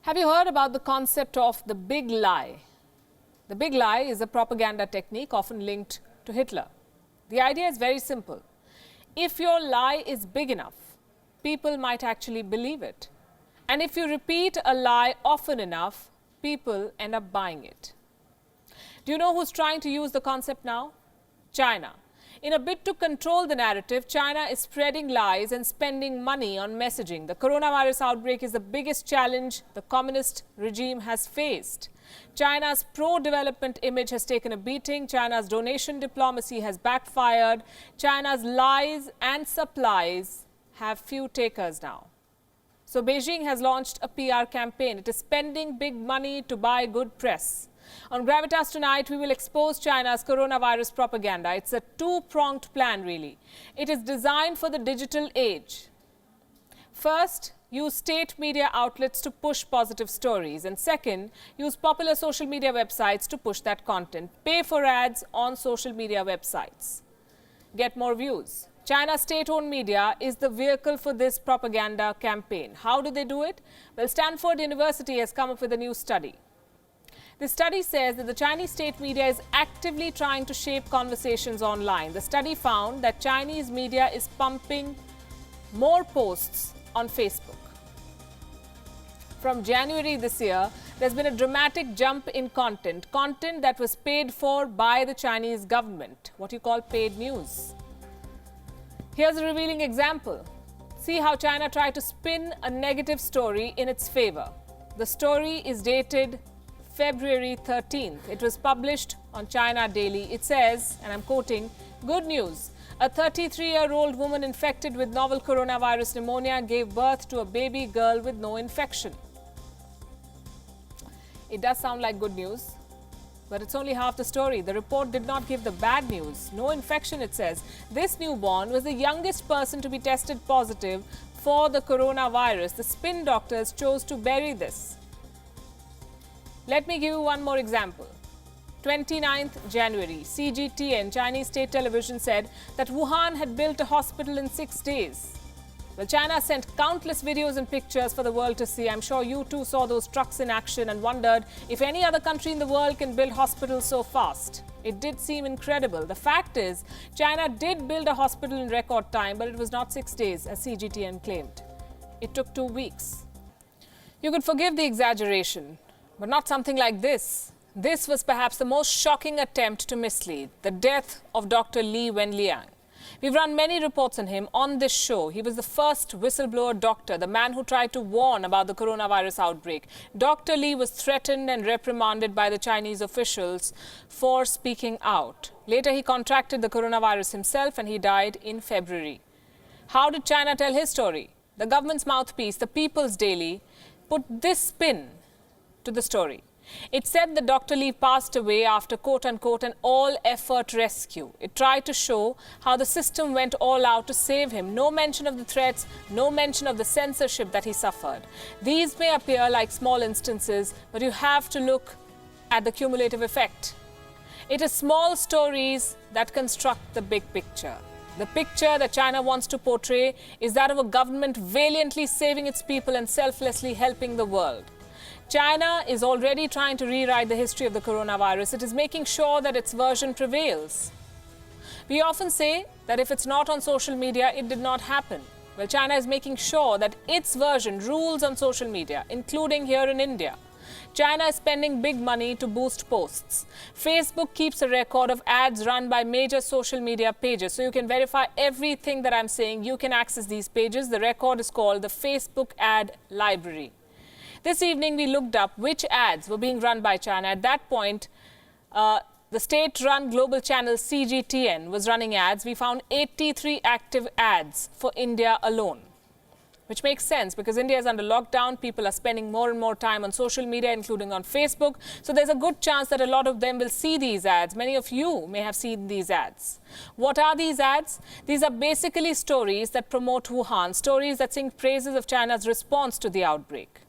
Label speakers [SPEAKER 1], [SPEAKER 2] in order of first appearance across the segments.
[SPEAKER 1] Have you heard about the concept of the big lie? The big lie is a propaganda technique often linked to Hitler. The idea is very simple. If your lie is big enough, people might actually believe it. And if you repeat a lie often enough, people end up buying it. Do you know who's trying to use the concept now? China. In a bid to control the narrative, China is spreading lies and spending money on messaging. The coronavirus outbreak is the biggest challenge the communist regime has faced. China's pro-development image has taken a beating. China's donation diplomacy has backfired. China's lies and supplies have few takers now. So Beijing has launched a PR campaign. It is spending big money to buy good press. On Gravitas tonight, we will expose China's coronavirus propaganda. It's a two-pronged plan, really. It is designed for the digital age. First, use state media outlets to push positive stories. And second, use popular social media websites to push that content. Pay for ads on social media websites. Get more views. China's state-owned media is the vehicle for this propaganda campaign. How do they do it? Well, Stanford University has come up with a new study. The study says that the Chinese state media is actively trying to shape conversations online. The study found that Chinese media is pumping more posts on Facebook. From January this year, there's been a dramatic jump in content that was paid for by the Chinese government, what you call paid news. Here's a revealing example. See how China tried to spin a negative story in its favor. The story is dated February 13th. It was published on China Daily. It says, and I'm quoting, "Good news. A 33-year-old woman infected with novel coronavirus pneumonia gave birth to a baby girl with no infection." It does sound like good news, but it's only half the story. The report did not give the bad news. No infection, it says. This newborn was the youngest person to be tested positive for the coronavirus. The spin doctors chose to bury this. Let me give you one more example. 29th January, CGTN, Chinese state television, said that Wuhan had built a hospital in 6 days. Well, China sent countless videos and pictures for the world to see. I'm sure you too saw those trucks in action and wondered if any other country in the world can build hospitals so fast. It did seem incredible. The fact is, China did build a hospital in record time, but it was not 6 days, as CGTN claimed. It took 2 weeks. You could forgive the exaggeration, but not something like this. This was perhaps the most shocking attempt to mislead, the death of Dr. Li Wenliang. We've run many reports on him on this show. He was the first whistleblower doctor, the man who tried to warn about the coronavirus outbreak. Dr. Li was threatened and reprimanded by the Chinese officials for speaking out. Later, he contracted the coronavirus himself and he died in February. How did China tell his story? The government's mouthpiece, the People's Daily, put this spin to the story. It said that Dr. Li passed away after quote-unquote an all-effort rescue. It tried to show how the system went all out to save him. No mention of the threats, no mention of the censorship that he suffered. These may appear like small instances, but you have to look at the cumulative effect. It is small stories that construct the big picture. The picture that China wants to portray is that of a government valiantly saving its people and selflessly helping the world. China is already trying to rewrite the history of the coronavirus. It is making sure that its version prevails. We often say that if it's not on social media, it did not happen. Well, China is making sure that its version rules on social media, including here in India. China is spending big money to boost posts. Facebook keeps a record of ads run by major social media pages. So you can verify everything that I'm saying. You can access these pages. The record is called the Facebook Ad Library. This evening, we looked up which ads were being run by China. At that point, the state-run global channel CGTN was running ads. We found 83 active ads for India alone, which makes sense because India is under lockdown. People are spending more and more time on social media, including on Facebook. So there's a good chance that a lot of them will see these ads. Many of you may have seen these ads. What are these ads? These are basically stories that promote Wuhan, stories that sing praises of China's response to the outbreak.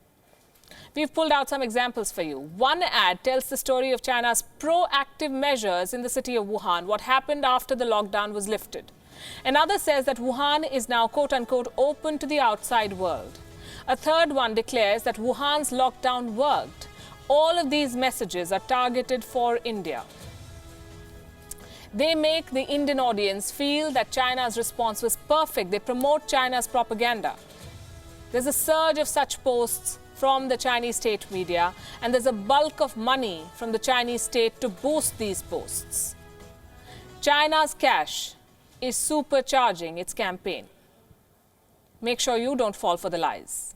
[SPEAKER 1] We've pulled out some examples for you. One ad tells the story of China's proactive measures in the city of Wuhan, what happened after the lockdown was lifted. Another says that Wuhan is now, quote-unquote, open to the outside world. A third one declares that Wuhan's lockdown worked. All of these messages are targeted for India. They make the Indian audience feel that China's response was perfect. They promote China's propaganda. There's a surge of such posts from the Chinese state media, and there's a bulk of money from the Chinese state to boost these posts. China's cash is supercharging its campaign. Make sure you don't fall for the lies.